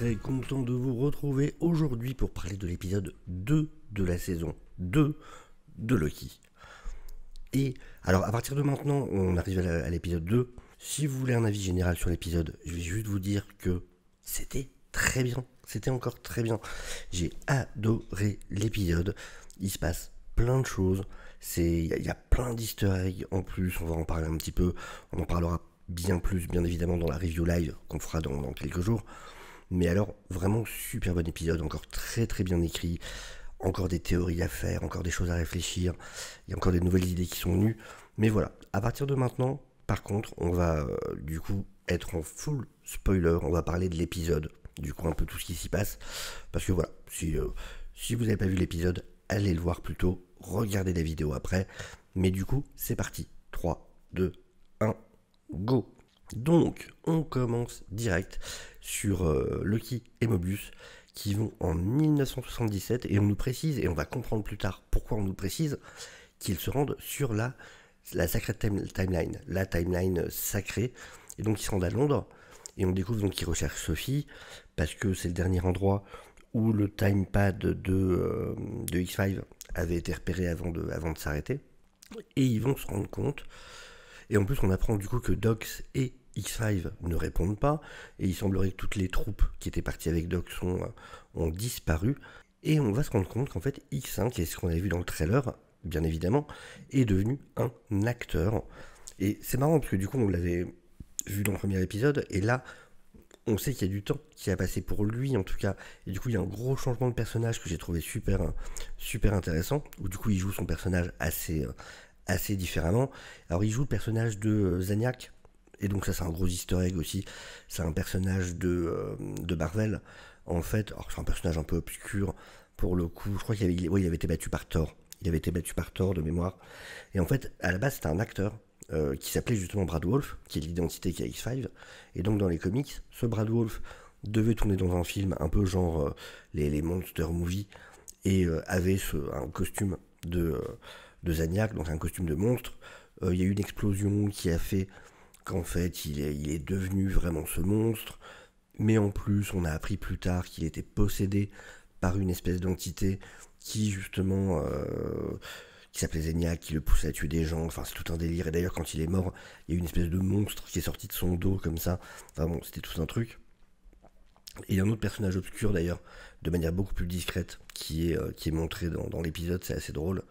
très content de vous retrouver aujourd'hui pour parler de l'épisode 2 de la saison 2 de Loki. Et alors à partir de maintenant, on arrive à l'épisode 2. Si vous voulez un avis général sur l'épisode, je vais juste vous dire que c'était très bien. C'était encore très bien. J'ai adoré l'épisode. Il se passe plein de choses. Il y a plein d'easter eggs en plus. On va en parler un petit peu. On en parlera bien plus, bien évidemment, dans la review live qu'on fera dans quelques jours. Mais alors, vraiment super bon épisode. Encore très très bien écrit. Encore des théories à faire. Encore des choses à réfléchir. Il y a encore des nouvelles idées qui sont venues. Mais voilà, à partir de maintenant, par contre, on va du coup être en full spoiler. On va parler de l'épisode. Du coup, un peu tout ce qui s'y passe. Parce que voilà, si vous n'avez pas vu l'épisode, allez le voir plutôt. Regardez la vidéo après. Mais du coup, c'est parti. 3, 2, 1, go. Donc, on commence direct sur Loki et Mobius qui vont en 1977 et on nous précise, et on va comprendre plus tard pourquoi on nous précise, qu'ils se rendent sur la sacrée timeline, la timeline sacrée, et donc ils se rendent à Londres, et on découvre donc qu'ils recherchent Sophie, parce que c'est le dernier endroit où le timepad de X5 avait été repéré avant de s'arrêter, et ils vont se rendre compte, et en plus on apprend du coup que Dox et X5 ne répondent pas, et il semblerait que toutes les troupes qui étaient parties avec Dox ont disparu, et on va se rendre compte qu'en fait X5, et ce qu'on avait vu dans le trailer, bien évidemment, est devenu un acteur. Et c'est marrant parce que du coup on l'avait vu dans le premier épisode, et là on sait qu'il y a du temps qui a passé pour lui en tout cas, et du coup il y a un gros changement de personnage que j'ai trouvé super intéressant, où du coup il joue son personnage assez différemment. Alors il joue le personnage de Zaniac, et donc ça c'est un gros easter egg aussi, c'est un personnage de Marvel, en fait. Alors c'est un personnage un peu obscur pour le coup, je crois il avait été battu par Thor, de mémoire, et en fait à la base c'était un acteur qui s'appelait justement Brad Wolf, qui est l'identité qui a X5, et donc dans les comics, ce Brad Wolf devait tourner dans un film un peu genre les monster movies, et avait un costume de Zaniac, donc un costume de monstre. Il y a eu une explosion qui a fait qu'en fait il est devenu vraiment ce monstre, mais en plus on a appris plus tard qu'il était possédé par une espèce d'entité qui justement qui s'appelait Zaniac, qui le poussait à tuer des gens. Enfin c'est tout un délire, et d'ailleurs quand il est mort il y a eu une espèce de monstre qui est sorti de son dos comme ça. Enfin bon, c'était tout un truc. Et il y a un autre personnage obscur d'ailleurs, de manière beaucoup plus discrète, qui est montré dans l'épisode, c'est assez drôle.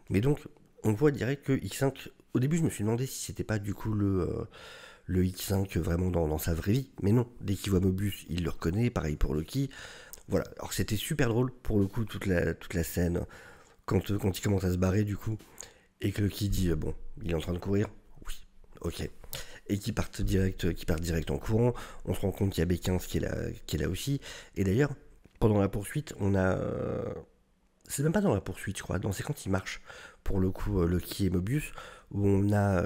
Mais donc, on voit direct que X5, au début je me suis demandé si c'était pas du coup le X5 vraiment dans sa vraie vie, mais non, dès qu'il voit Mobius, il le reconnaît, pareil pour Loki. Voilà, alors c'était super drôle pour le coup, toute la scène, quand il commence à se barrer du coup, et que Loki dit, bon, il est en train de courir, oui, ok, et qui part direct en courant. On se rend compte qu'il y a B15 qui est là aussi, et d'ailleurs, pendant la poursuite, on a... c'est même pas dans la poursuite, je crois. Non, c'est quand il marche, pour le coup, Loki et Mobius, où on a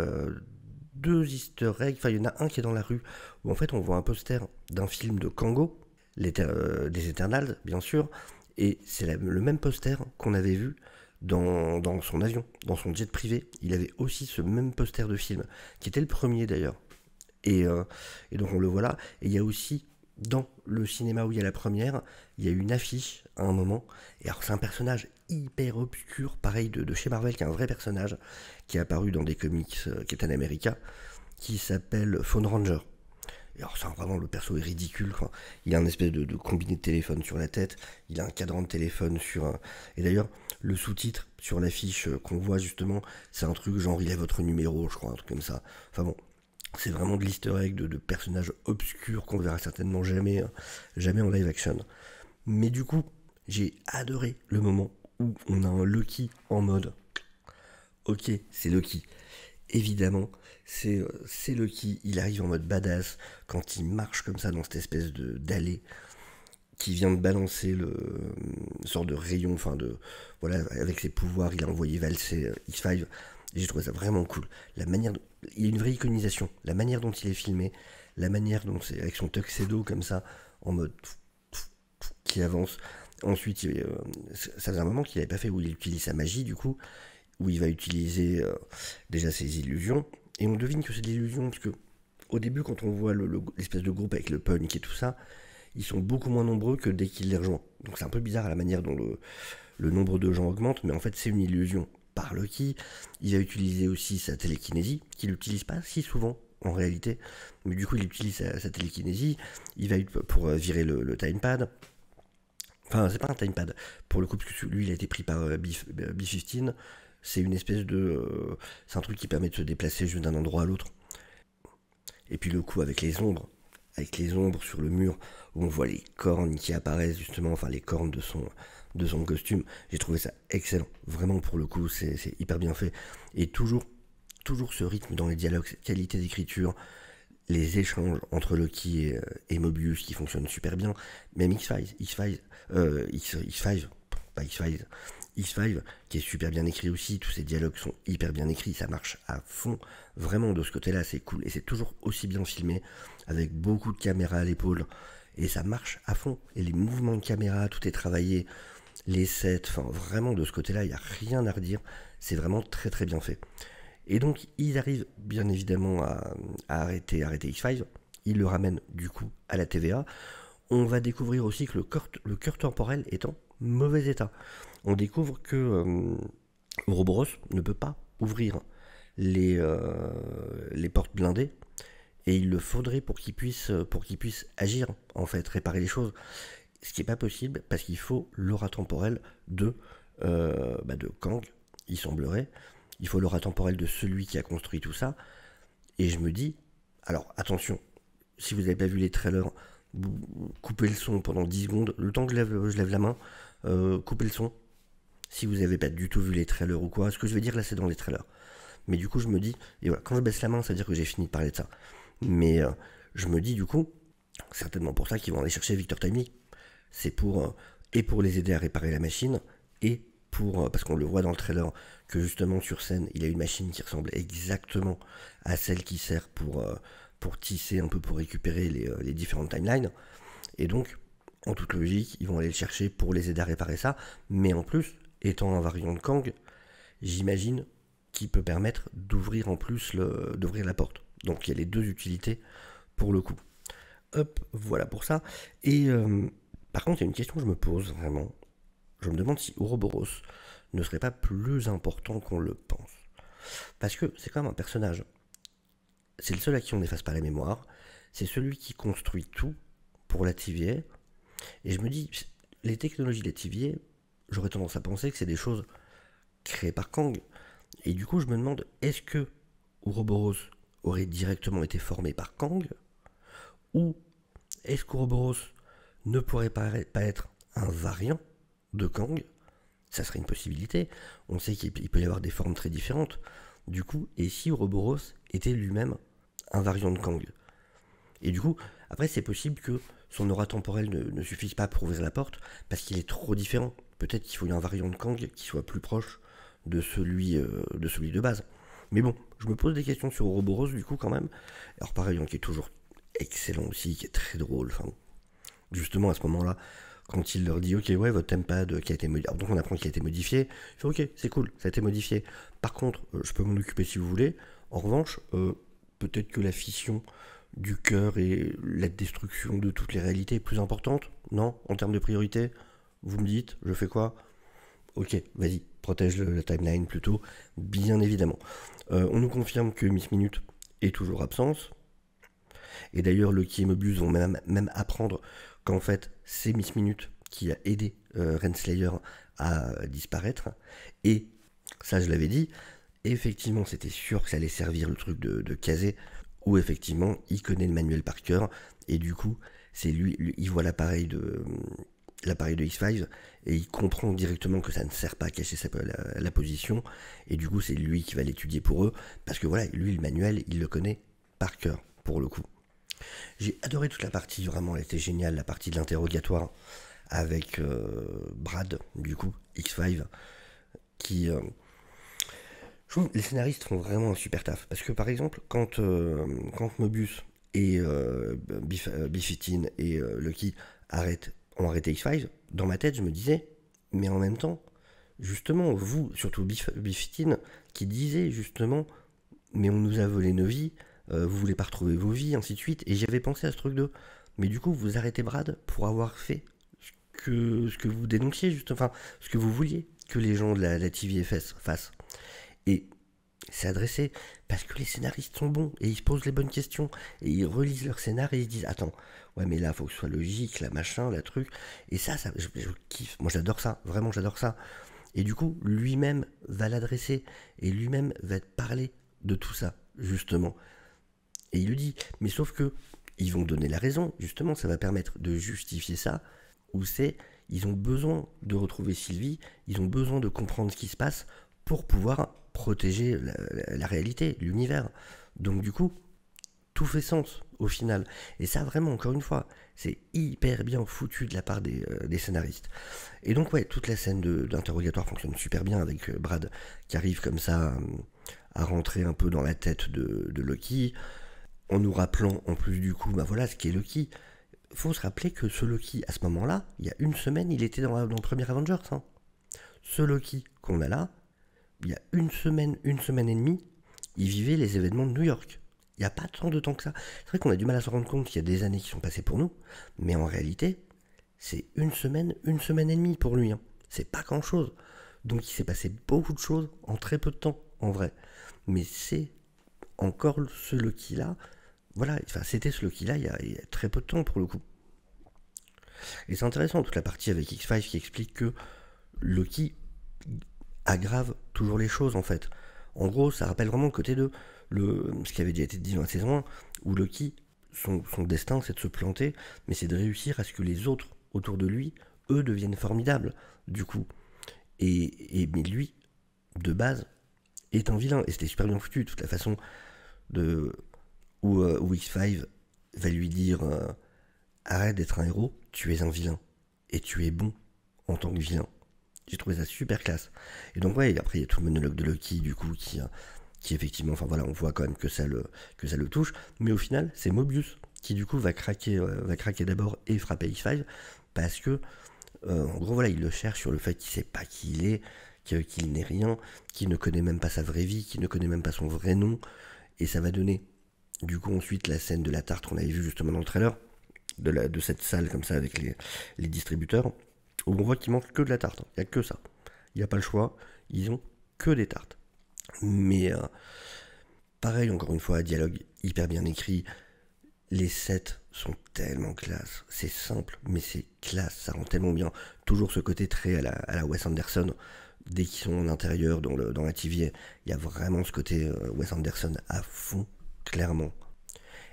deux easter eggs. Enfin, il y en a un qui est dans la rue, où en fait on voit un poster d'un film de Kango, des Eternals, bien sûr, et c'est le même poster qu'on avait vu dans son avion, dans son jet privé. Il avait aussi ce même poster de film, qui était le premier d'ailleurs. Et donc on le voit là. Et il y a aussi, dans le cinéma où il y a la première, il y a une affiche à un moment. Et alors c'est un personnage hyper obscur, pareil de chez Marvel, qui est un vrai personnage, qui est apparu dans des comics Captain America, qui s'appelle Phone Ranger. Et alors ça, vraiment, le perso est ridicule, quoi. Il a un espèce de combiné de téléphone sur la tête, il a un cadran de téléphone sur un... Et d'ailleurs, le sous-titre sur l'affiche qu'on voit justement, c'est un truc genre il a votre numéro, je crois, un truc comme ça. Enfin bon, c'est vraiment de l'easter egg de personnages obscurs qu'on verra certainement jamais en live action. Mais du coup, j'ai adoré le moment où on a un Loki en mode ok, c'est Loki. Évidemment, c'est Loki, il arrive en mode badass quand il marche comme ça dans cette espèce d'allée qui vient de balancer une sorte de rayon, enfin de... Voilà, avec ses pouvoirs, il a envoyé valser X5. Et j'ai trouvé ça vraiment cool. Il y a une vraie iconisation. La manière dont il est filmé, la manière dont c'est avec son tuxedo comme ça, en mode qui avance. Ensuite, ça faisait un moment qu'il n'avait pas fait où il utilise sa magie du coup, où il va utiliser déjà ses illusions. Et on devine que c'est de l'illusion parce que au début, quand on voit l'espèce de groupe avec le punk et tout ça, ils sont beaucoup moins nombreux que dès qu'il les rejoint. Donc c'est un peu bizarre à la manière dont le nombre de gens augmente, mais en fait c'est une illusion par Loki. Il va utiliser aussi sa télékinésie, qu'il n'utilise pas si souvent en réalité, mais du coup il utilise sa télékinésie, il va pour virer le timepad. Enfin, c'est pas un timepad, pour le coup, parce que lui il a été pris par B-15, c'est une espèce de... c'est un truc qui permet de se déplacer juste d'un endroit à l'autre. Et puis le coup avec les ombres sur le mur, où on voit les cornes qui apparaissent justement, enfin les cornes de son costume, j'ai trouvé ça excellent. Vraiment pour le coup, c'est hyper bien fait. Et toujours ce rythme dans les dialogues, cette qualité d'écriture, les échanges entre Loki et Mobius qui fonctionnent super bien. Même X5, qui est super bien écrit aussi, tous ces dialogues sont hyper bien écrits, ça marche à fond, vraiment de ce côté-là, c'est cool, et c'est toujours aussi bien filmé, avec beaucoup de caméras à l'épaule, et ça marche à fond, et les mouvements de caméra, tout est travaillé, les sets, enfin vraiment de ce côté-là, il n'y a rien à redire, c'est vraiment très très bien fait. Et donc ils arrivent bien évidemment à arrêter X5, ils le ramènent du coup à la TVA. On va découvrir aussi que le cœur temporel est en mauvais état. On découvre que Ouroboros ne peut pas ouvrir les portes blindées, et il le faudrait pour qu'il puisse agir, en fait, réparer les choses. Ce qui n'est pas possible parce qu'il faut l'aura temporelle de Kang, il semblerait. Il faut l'aura temporelle de celui qui a construit tout ça. Et je me dis, alors attention, si vous n'avez pas vu les trailers, coupez le son pendant 10 secondes, le temps que je lève la main, coupez le son. Si vous n'avez pas du tout vu les trailers ou quoi, ce que je vais dire là c'est dans les trailers. Mais du coup je me dis, et voilà, quand je baisse la main, ça veut dire que j'ai fini de parler de ça. Mais je me dis du coup, certainement pour ça qu'ils vont aller chercher Victor Timely. C'est pour, et pour les aider à réparer la machine, et pour, parce qu'on le voit dans le trailer, que justement sur scène, il a une machine qui ressemble exactement à celle qui sert pour tisser un peu, pour récupérer les différentes timelines. Et donc, en toute logique, ils vont aller le chercher pour les aider à réparer ça. Mais en plus, étant un variant de Kang, j'imagine qu'il peut permettre d'ouvrir en plus d'ouvrir la porte. Donc il y a les deux utilités pour le coup. Hop, voilà pour ça. Et par contre, il y a une question que je me pose vraiment. Je me demande si Ouroboros ne serait pas plus important qu'on le pense. Parce que c'est quand même un personnage. C'est le seul à qui on n'efface pas la mémoire. C'est celui qui construit tout pour la TVA. Et je me dis, les technologies de la TVA, j'aurais tendance à penser que c'est des choses créées par Kang. Et du coup, je me demande, est-ce que Ouroboros aurait directement été formé par Kang? Ou est-ce qu'Ouroboros ne pourrait pas être un variant de Kang? Ça serait une possibilité. On sait qu'il peut y avoir des formes très différentes. Du coup, et si Ouroboros était lui-même un variant de Kang? Et du coup, après, c'est possible que son aura temporelle ne suffise pas pour ouvrir la porte, parce qu'il est trop différent. Peut-être qu'il faut un variant de Kang qui soit plus proche de celui de base. Mais bon, je me pose des questions sur Ouroboros, du coup, quand même. Alors pareil, qui est toujours excellent aussi, qui est très drôle. Enfin, justement, à ce moment-là, quand il leur dit, ok, ouais, votre tempad qui a été modifié, donc on apprend qu'il a été modifié, il fait, ok, c'est cool, ça a été modifié. Par contre, je peux m'en occuper si vous voulez. En revanche, peut-être que la fission du cœur et la destruction de toutes les réalités est plus importante. Non, en termes de priorité, vous me dites, je fais quoi? Ok, vas-y, protège la timeline plutôt, bien évidemment. On nous confirme que Miss Minute est toujours absente. Et d'ailleurs, Loki et Mobius vont même apprendre qu'en fait, c'est Miss Minute qui a aidé Renslayer à disparaître. Et ça, je l'avais dit, effectivement, c'était sûr que ça allait servir le truc de Kazé, où effectivement, il connaît le manuel par cœur, et du coup, c'est lui il voit l'appareil de X5, et il comprend directement que ça ne sert pas à cacher la position, et du coup, c'est lui qui va l'étudier pour eux, parce que voilà, lui, le manuel, il le connaît par cœur, pour le coup. J'ai adoré toute la partie, vraiment, elle était géniale, la partie de l'interrogatoire, avec Brad, du coup, X5, qui... je trouve les scénaristes font vraiment un super taf. Parce que par exemple, quand Mobius et B-15 et Loki ont arrêté X5, dans ma tête je me disais, mais en même temps, justement, vous, surtout B-15, qui disait justement, mais on nous a volé nos vies, vous voulez pas retrouver vos vies, ainsi de suite. Et j'avais pensé à ce truc de, Mais du coup, vous arrêtez Brad pour avoir fait ce que vous dénonciez, juste, enfin, ce que vous vouliez que les gens de la TV fassent. Et c'est adressé parce que les scénaristes sont bons et ils se posent les bonnes questions et ils relisent leur scénar et ils se disent attends, ouais, mais là, faut que ce soit logique, la machin, la truc. Et ça je kiffe. Moi, j'adore ça. Vraiment, j'adore ça. Et du coup, lui-même va l'adresser et lui-même va te parler de tout ça, justement. Et il le dit. Mais sauf que ils vont donner la raison, justement, ça va permettre de justifier ça, où c'est, ils ont besoin de retrouver Sylvie, ils ont besoin de comprendre ce qui se passe pour pouvoir protéger la réalité, l'univers. Donc du coup, tout fait sens au final. Et ça, vraiment, encore une fois, c'est hyper bien foutu de la part des scénaristes. Et donc, ouais, toute la scène d'interrogatoire fonctionne super bien avec Brad qui arrive comme ça à rentrer un peu dans la tête de Loki, en nous rappelant en plus du coup, bah voilà, ce qu'est Loki. Faut se rappeler que ce Loki, à ce moment-là, il y a une semaine, il était dans le premier Avengers. Hein. Ce Loki qu'on a là, il y a une semaine et demie, il vivait les événements de New York. Il n'y a pas tant de temps que ça. C'est vrai qu'on a du mal à se rendre compte qu'il y a des années qui sont passées pour nous, mais en réalité, c'est une semaine et demie pour lui. Hein. C'est pas grand-chose. Donc il s'est passé beaucoup de choses en très peu de temps, en vrai. Mais c'est encore ce Loki-là. Voilà, enfin, c'était ce Loki-là il y a très peu de temps pour le coup. Et c'est intéressant toute la partie avec X5 qui explique que Loki aggrave toujours les choses en fait. En gros, ça rappelle vraiment le côté de ce qui avait déjà été dit dans la saison 1, où Loki, son destin c'est de se planter, mais c'est de réussir à ce que les autres autour de lui, eux, deviennent formidables, du coup. Mais lui, de base, est un vilain, et c'était super bien foutu, toute la façon où X5 va lui dire arrête d'être un héros, tu es un vilain, et tu es bon en tant que vilain. J'ai trouvé ça super classe. Et donc ouais, après il y a tout le monologue de Loki du coup qui effectivement, enfin voilà, on voit quand même que ça le touche. Mais au final, c'est Mobius qui du coup va craquer d'abord et frapper X5 parce que en gros voilà, il le cherche sur le fait qu'il sait pas qui il est, qu'il n'est rien, qu'il ne connaît même pas sa vraie vie, qu'il ne connaît même pas son vrai nom. Et ça va donner du coup ensuite la scène de la tarte qu'on avait vu justement dans le trailer de cette salle comme ça avec les distributeurs, où on voit qu'il manque que de la tarte. Il n'y a que ça. Il n'y a pas le choix. Ils ont que des tartes. Mais pareil, encore une fois, dialogue hyper bien écrit. Les sets sont tellement classe. C'est simple, mais c'est classe. Ça rend tellement bien. Toujours ce côté très à la Wes Anderson. Dès qu'ils sont en intérieur, dans la TV, il y a vraiment ce côté Wes Anderson à fond, clairement.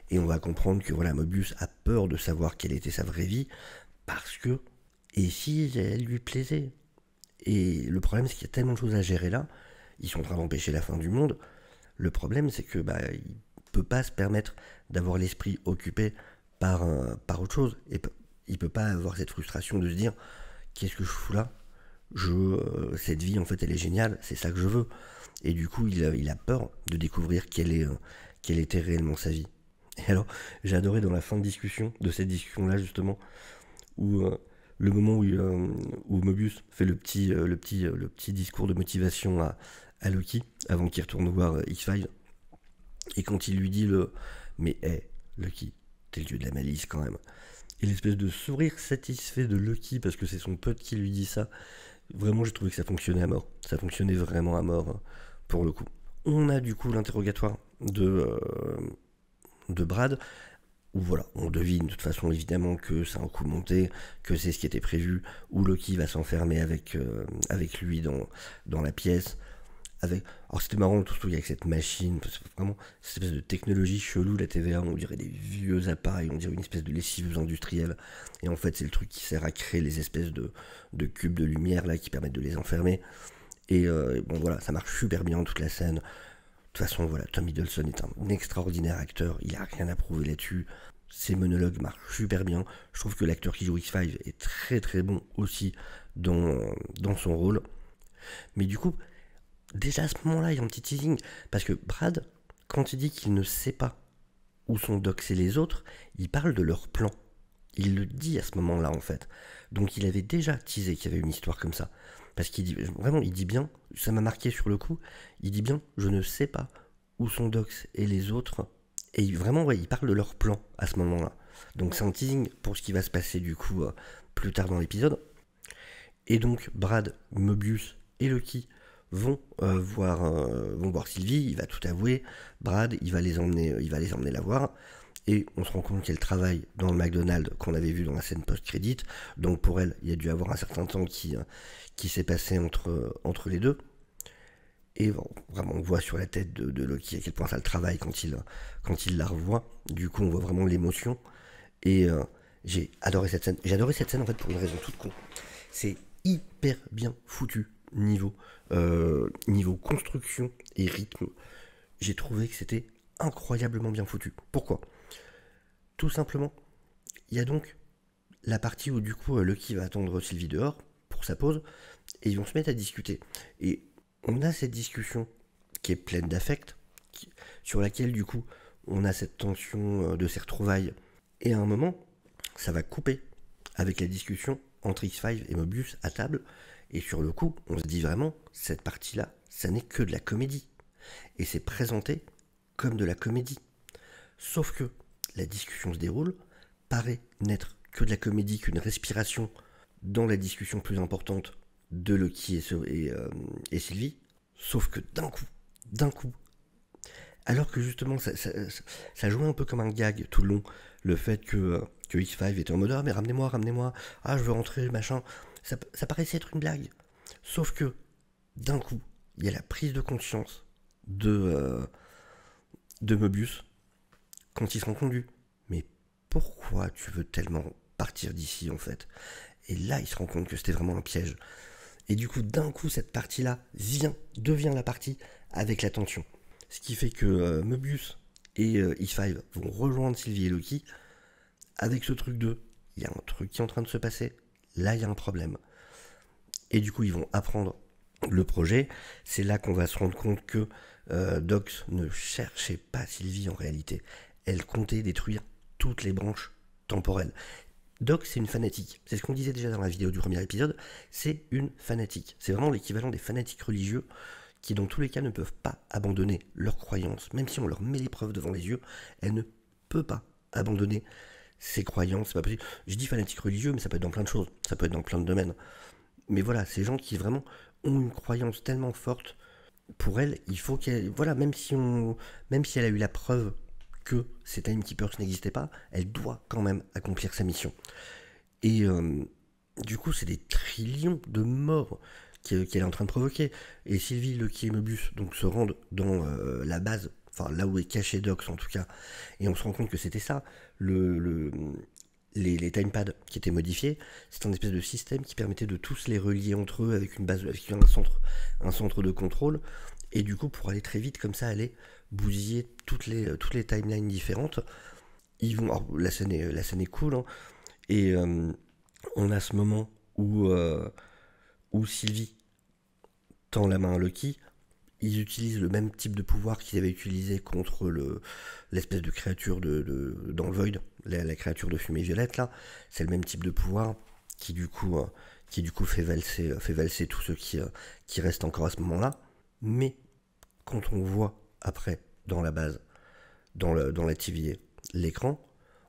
Et on va comprendre que voilà, Mobius a peur de savoir quelle était sa vraie vie, parce que, et si elle lui plaisait. Et le problème, c'est qu'il y a tellement de choses à gérer là, ils sont en train d'empêcher la fin du monde. Le problème, c'est que il peut pas se permettre d'avoir l'esprit occupé par autre chose. Et il peut pas avoir cette frustration de se dire, qu'est-ce que je fous là? Cette vie, en fait, elle est géniale, c'est ça que je veux. Et du coup, il a peur de découvrir quelle était réellement sa vie. Et alors, j'ai adoré dans la fin de cette discussion-là, justement, où le moment où Mobius fait le petit discours de motivation à Loki, avant qu'il retourne voir X5, et quand il lui dit mais hé, Loki, t'es le dieu de la malice quand même. Et l'espèce de sourire satisfait de Loki, parce que c'est son pote qui lui dit ça, vraiment j'ai trouvé que ça fonctionnait à mort. Ça fonctionnait vraiment à mort, pour le coup. On a du coup l'interrogatoire de Brad, où voilà, on devine de toute façon évidemment que c'est un coup monté, que c'est ce qui était prévu, où Loki va s'enfermer avec lui dans la pièce. Alors c'était marrant tout avec cette machine, parce que vraiment cette espèce de technologie chelou, la TVA, on dirait des vieux appareils, on dirait une espèce de lessiveuse industrielle, et en fait c'est le truc qui sert à créer les espèces de cubes de lumière là qui permettent de les enfermer. Et bon voilà, ça marche super bien toute la scène. De toute façon, voilà, Tom Hiddleston est un extraordinaire acteur, il a rien à prouver là-dessus. Ses monologues marchent super bien. Je trouve que l'acteur qui joue X5 est très très bon aussi dans son rôle. Mais du coup, déjà à ce moment-là, il y a un petit teasing. Parce que Brad, quand il dit qu'il ne sait pas où sont Dox et les autres, il parle de leur plan. Il le dit à ce moment-là, en fait. Donc il avait déjà teasé qu'il y avait une histoire comme ça. Parce qu'il dit, vraiment, il dit bien, ça m'a marqué sur le coup, il dit bien, je ne sais pas où sont Dox et les autres. Et vraiment, ouais, il parle de leur plan à ce moment-là. Donc c'est un teasing pour ce qui va se passer du coup plus tard dans l'épisode. Et donc Brad, Mobius et Loki vont voir Sylvie. Il va tout avouer. Brad, il va les emmener la voir. Et on se rend compte qu'elle travaille dans le McDonald's qu'on avait vu dans la scène post-crédit. Donc pour elle, il y a dû avoir un certain temps qui s'est passé entre les deux. Et bon, vraiment, on voit sur la tête de Loki à quel point ça le travaille quand il la revoit. Du coup, on voit vraiment l'émotion. Et j'ai adoré cette scène. J'ai adoré cette scène en fait pour une raison toute con. C'est hyper bien foutu niveau construction et rythme. J'ai trouvé que c'était incroyablement bien foutu. Pourquoi ? Tout simplement, il y a donc la partie où du coup Loki va attendre Sylvie dehors pour sa pause et ils vont se mettre à discuter. Et on a cette discussion qui est pleine d'affect, sur laquelle du coup on a cette tension de ces retrouvailles. Et à un moment, ça va couper avec la discussion entre X5 et Mobius à table. Et sur le coup, on se dit vraiment, cette partie-là, ça n'est que de la comédie. Et c'est présenté comme de la comédie. Sauf que la discussion se déroule, paraît n'être que de la comédie, qu'une respiration dans la discussion plus importante de Loki et Sylvie. Sauf que d'un coup, alors que justement ça jouait un peu comme un gag tout le long, le fait que X5 était en mode ah mais ramenez-moi, ah je veux rentrer, machin, ça paraissait être une blague. Sauf que d'un coup, il y a la prise de conscience de Mobius quand il se rend compte du mais pourquoi tu veux tellement partir d'ici en fait. Et là il se rend compte que c'était vraiment un piège. Et du coup d'un coup cette partie-là devient la partie avec la tension. Ce qui fait que Mobius et X5 vont rejoindre Sylvie et Loki avec ce truc de il y a un truc qui est en train de se passer, là il y a un problème. Et du coup ils vont apprendre le projet. C'est là qu'on va se rendre compte que Dox ne cherchait pas Sylvie en réalité. Elle comptait détruire toutes les branches temporelles. Dox, c'est une fanatique. C'est ce qu'on disait déjà dans la vidéo du premier épisode. C'est une fanatique. C'est vraiment l'équivalent des fanatiques religieux qui, dans tous les cas, ne peuvent pas abandonner leurs croyances. Même si on leur met les preuves devant les yeux, elle ne peut pas abandonner ses croyances. C'est pas possible. Je dis fanatique religieux, mais ça peut être dans plein de choses. Ça peut être dans plein de domaines. Mais voilà, ces gens qui vraiment ont une croyance tellement forte, pour elle, il faut qu'elle... Voilà, même si elle a eu la preuve que ces Timekeepers n'existaient pas, elle doit quand même accomplir sa mission. Et du coup, c'est des trillions de morts qu'elle est en train de provoquer. Et Sylvie, Loki et Mobius donc, se rendent dans la base, enfin là où est caché Dox en tout cas, et on se rend compte que c'était ça, les timepads qui étaient modifiés, c'est un espèce de système qui permettait de tous les relier entre eux avec une base, avec un centre de contrôle, et du coup pour aller très vite comme ça, aller bousiller toutes les timelines différentes. Ils vont, alors, la scène est cool, hein, et on a ce moment où Sylvie tend la main à Loki. Ils utilisent le même type de pouvoir qu'ils avaient utilisé contre l'espèce de créature dans le Void, la créature de fumée violette là. C'est le même type de pouvoir qui du coup fait valser tous ceux qui restent encore à ce moment-là. Mais quand on voit après dans la base, dans la TVA, l'écran,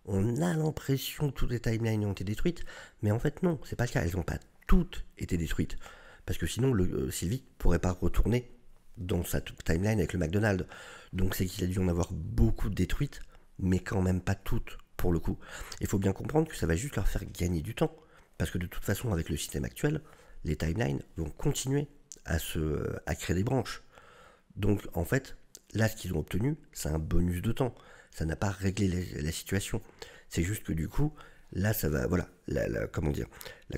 on a l'impression que toutes les timelines ont été détruites, mais en fait non, c'est pas le cas. Elles n'ont pas toutes été détruites, parce que sinon Sylvie pourrait pas retourner dans sa timeline avec le McDonald's. Donc c'est qu'il a dû en avoir beaucoup de détruites, mais quand même pas toutes pour le coup. Il faut bien comprendre que ça va juste leur faire gagner du temps, parce que de toute façon avec le système actuel, les timelines vont continuer à créer des branches. Donc en fait, là ce qu'ils ont obtenu, c'est un bonus de temps. Ça n'a pas réglé la situation. C'est juste que du coup, là ça va, voilà, la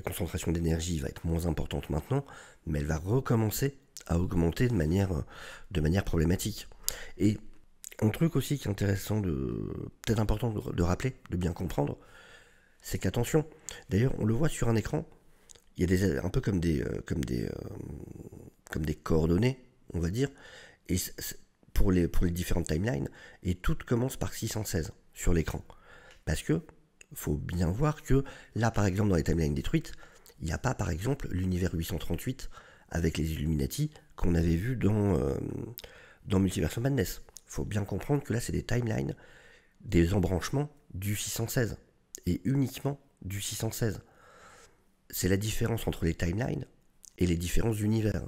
concentration d'énergie va être moins importante maintenant, mais elle va recommencer à augmenter de manière problématique. Et un truc aussi qui est intéressant, peut-être important de rappeler, de bien comprendre, c'est qu'attention, d'ailleurs on le voit sur un écran, il y a un peu comme des coordonnées, on va dire, et pour les différentes timelines, et tout commence par 616 sur l'écran. Parce que faut bien voir que là par exemple dans les timelines détruites, il n'y a pas par exemple l'univers 838 avec les Illuminati qu'on avait vu dans Multiverse of Madness. Il faut bien comprendre que là c'est des timelines, des embranchements du 616, et uniquement du 616. C'est la différence entre les timelines et les différents univers.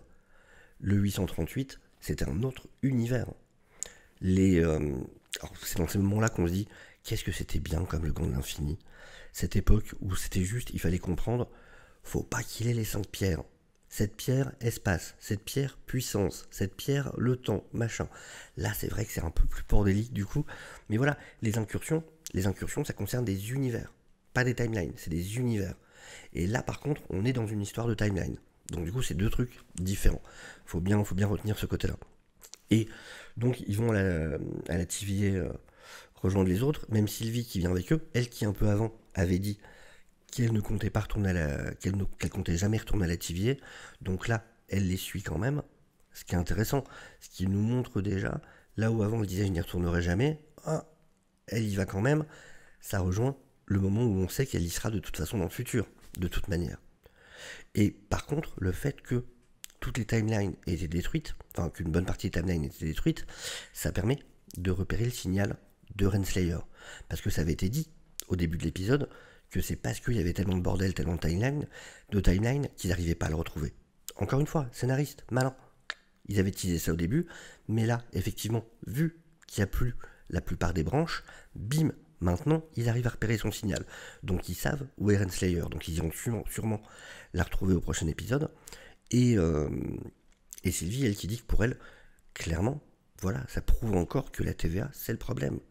Le 838, c'est un autre univers. C'est dans ces moments-là qu'on se dit, qu'est-ce que c'était bien comme le Gant de l'Infini. Cette époque où c'était juste, il fallait comprendre, faut pas qu'il ait les 5 pierres. Cette pierre, espace. Cette pierre, puissance. Cette pierre, le temps, machin. Là, c'est vrai que c'est un peu plus bordélique du coup. Mais voilà, les incursions, ça concerne des univers. Pas des timelines, c'est des univers. Et là, par contre, on est dans une histoire de timeline. Donc du coup, c'est deux trucs différents. Faut bien retenir ce côté-là. Et donc, ils vont à la TVA rejoindre les autres. Même Sylvie qui vient avec eux, elle qui un peu avant avait dit qu'elle ne comptait pas retourner qu'elle comptait jamais retourner à la TVA. Donc là, elle les suit quand même. Ce qui est intéressant, ce qui nous montre déjà, là où avant elle disait je n'y retournerai jamais, elle y va quand même. Ça rejoint le moment où on sait qu'elle y sera de toute façon dans le futur, de toute manière. Et par contre, le fait que toutes les timelines aient été détruites, enfin qu'une bonne partie des timelines aient été détruites, ça permet de repérer le signal de Renslayer. Parce que ça avait été dit au début de l'épisode que c'est parce qu'il y avait tellement de bordel, tellement de timeline qu'ils n'arrivaient pas à le retrouver. Encore une fois, scénariste, malin. Ils avaient teasé ça au début, mais là, effectivement, vu qu'il n'y a plus la plupart des branches, bim, maintenant, ils arrivent à repérer son signal. Donc ils savent où est Renslayer, donc ils iront sûrement la retrouver au prochain épisode. Et Sylvie, elle qui dit que pour elle, clairement, voilà, ça prouve encore que la TVA, c'est le problème.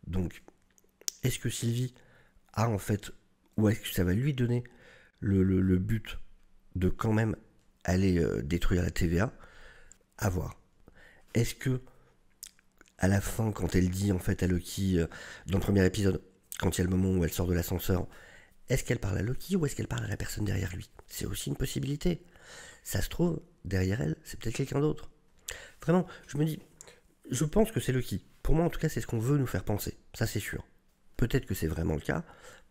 Donc, est-ce que Sylvie a en fait, ou est-ce que ça va lui donner le but de quand même aller détruire la TVA? À voir. Est-ce que à la fin, quand elle dit en fait à Loki, dans le premier épisode, quand il y a le moment où elle sort de l'ascenseur, est-ce qu'elle parle à Loki ou est-ce qu'elle parle à la personne derrière lui? C'est aussi une possibilité. Ça se trouve, derrière elle, c'est peut-être quelqu'un d'autre. Vraiment, je pense que c'est Loki. Pour moi, en tout cas, c'est ce qu'on veut nous faire penser. Ça, c'est sûr. Peut-être que c'est vraiment le cas.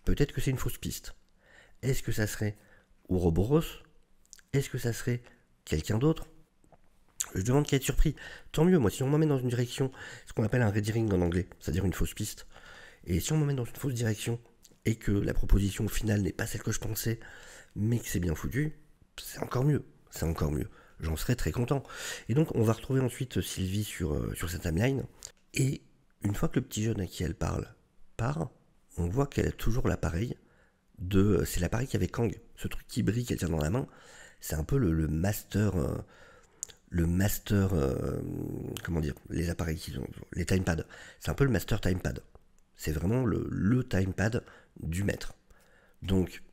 Peut-être que c'est une fausse piste. Est-ce que ça serait Ouroboros? Est-ce que ça serait quelqu'un d'autre? Je demande qu'à être surpris. Tant mieux, moi, si on m'emmène dans une direction, ce qu'on appelle un red herring en anglais, c'est-à-dire une fausse piste, et si on m'emmène dans une fausse direction, et que la proposition finale n'est pas celle que je pensais, mais que c'est bien foutu, c'est encore mieux. C'est encore mieux. J'en serais très content. Et donc, on va retrouver ensuite Sylvie sur cette timeline, et une fois que le petit jeune à qui elle parle part, on voit qu'elle a toujours l'appareil c'est l'appareil qu'avait Kang, ce truc qui brille qu'elle tient dans la main, c'est un peu le master... comment dire, les appareils qu'ils ont, les timepads, c'est un peu le master timepad. C'est vraiment le timepad du maître. Donc,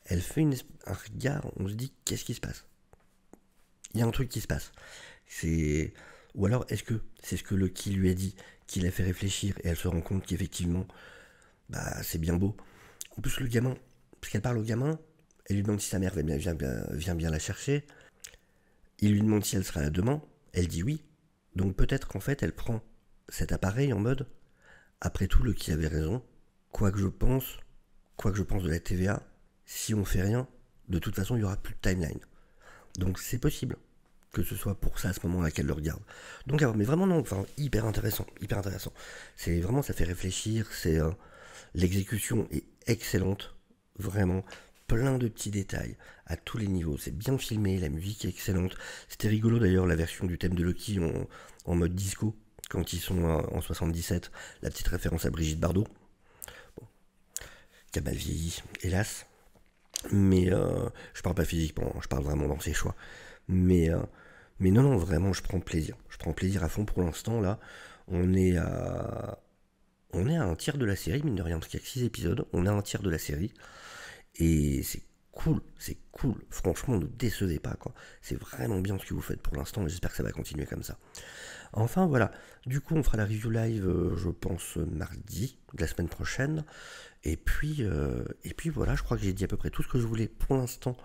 elle fait un regard, on se dit, qu'est-ce qui se passe? Il y a un truc qui se passe. Ou alors, est-ce que c'est ce que Loki lui a dit, qui l'a fait réfléchir, et elle se rend compte qu'effectivement, c'est bien beau. En plus, le gamin, parce qu'elle parle au gamin, elle lui demande si sa mère vient bien la chercher. Il lui demande si elle sera là demain. Elle dit oui. Donc peut-être qu'en fait, elle prend cet appareil en mode, après tout, Loki avait raison. Quoi que je pense de la TVA, si on fait rien, de toute façon, il n'y aura plus de timeline. Donc c'est possible que ce soit pour ça à ce moment-là qu'elle le regarde. Donc mais vraiment non, enfin hyper intéressant. C'est vraiment, ça fait réfléchir. L'exécution est excellente, vraiment. Plein de petits détails à tous les niveaux. C'est bien filmé, la musique est excellente. C'était rigolo d'ailleurs la version du thème de Loki en mode disco, quand ils sont en 77. La petite référence à Brigitte Bardot. Bon, qui a mal vieilli, hélas. Mais je parle pas physiquement, je parle vraiment dans ses choix. Mais non, vraiment, je prends plaisir. Je prends plaisir à fond pour l'instant, là. On est à un tiers de la série, mine de rien, parce qu'il y a que 6 épisodes. On est à un tiers de la série. Et c'est cool. Franchement, ne décevez pas, quoi. C'est vraiment bien ce que vous faites pour l'instant, et j'espère que ça va continuer comme ça. Enfin, voilà. Du coup, on fera la review live, je pense, mardi de la semaine prochaine. Et puis voilà, je crois que j'ai dit à peu près tout ce que je voulais pour l'instant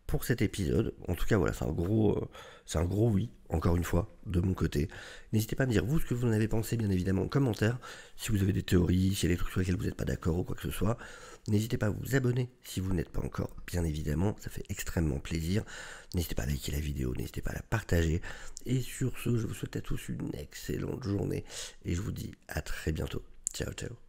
pour cet épisode. En tout cas, voilà, c'est un gros oui, encore une fois, de mon côté. N'hésitez pas à me dire, vous, ce que vous en avez pensé, bien évidemment, en commentaire. Si vous avez des théories, s'il y a des trucs sur lesquels vous n'êtes pas d'accord ou quoi que ce soit. N'hésitez pas à vous abonner si vous n'êtes pas encore, bien évidemment, ça fait extrêmement plaisir. N'hésitez pas à liker la vidéo, n'hésitez pas à la partager. Et sur ce, je vous souhaite à tous une excellente journée. Et je vous dis à très bientôt. Ciao, ciao.